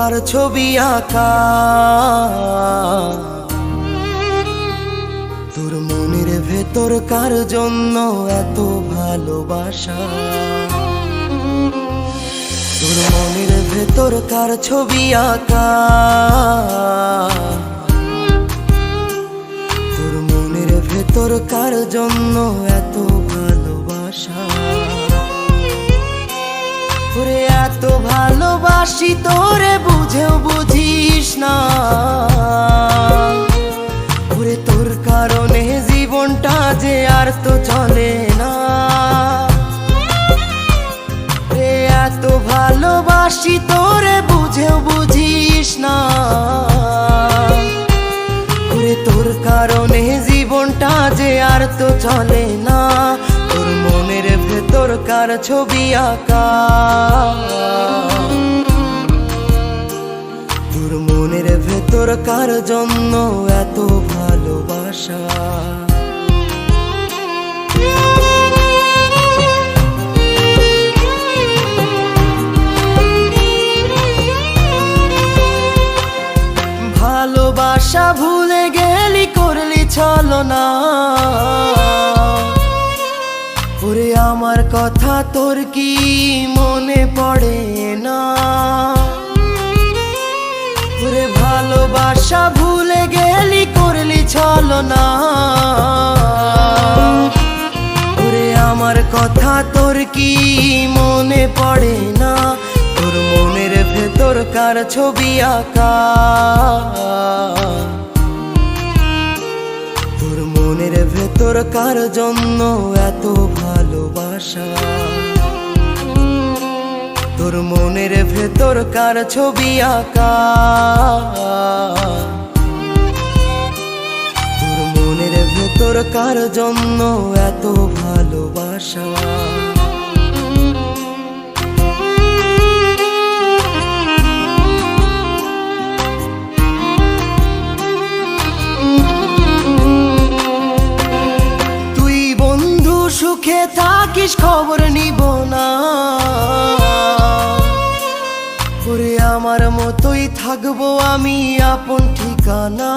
কার ছবি আঁকা, তোর মনের ভেতর কার জন্য এত ভালোবাসা, তোর মনের ভেতর কার ছবি আঁকা, তোর মনের ভেতর কার জন্য এত ভালোবাসা। তোরে এত ভালোবাসি তোরে বুঝেও বুঝিস না, ওরে তোর কারণে জীবনটা যে আর তো চলে না। এত ভালোবাসি তোরে বুঝেও বুঝিস না, ওরে তোর কারণে জীবনটা যে আর তো চলে না। তোর মনের ভেতর কার ছবি আঁকা, তোর মনের ভেতর কার জন্য এত ভালোবাসা। ভালোবাসা ভুলে গেলি করলি ছলনা, ওরে আমার কথা তোর কি মনে পড়ে না। ওরে ভালোবাসা ভুলে গেলি করলি ছলনা, ওরে আমার কথা তোর কি মনে পড়ে না। তোর মনের ভেতর কার ছবি আঁকা, তোর মনের ভেতর কার জন্য এত ভালোবাসা, তোর মনের ভেতর কার ছবি আঁকা, তোর মনের ভেতর কার জন্য এত ভালোবাসা। সুখে থাকিস খবর নিব না, ওরে আমার মতোই থাকবো আমি আপন ঠিকানা।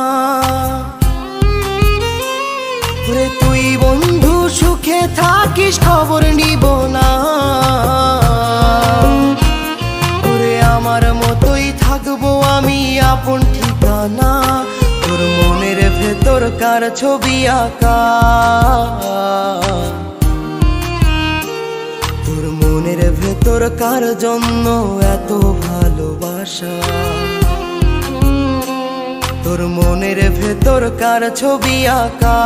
ওরে তুই বন্ধু সুখে থাকিস খবর নিব না, ওরে আমার মতোই থাকবো আমি আপন ঠিকানা। তোর মনের ভেতর কার ছবি আঁকা, তোর মনের ভেতর কার জন্য এত ভালোবাসা, তোর মনের ভেতর কার ছবি আঁকা,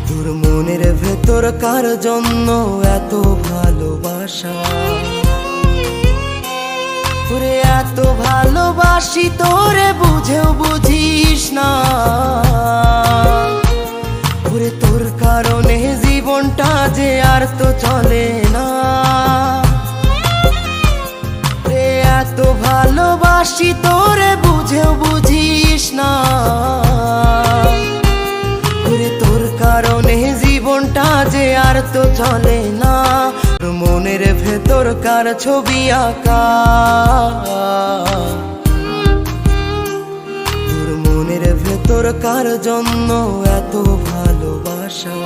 তোর মনের ভেতর কার জন্য এত ভালোবাসা। তোরে এত ভালোবাসি তোরে বুঝেও বুঝিস না, ওরে তোর কারণে জীবনটা যে আর তো চলে না। এত ভালোবাসি তোরে বুঝেও বুঝিস না, ওরে তোর কারণে জীবনটা যে আর তো চলে না। তোর মনের ভেতর কার ছবি আঁকা, তোর মনের ভেতর কার জন্য এত ভালোবাসা।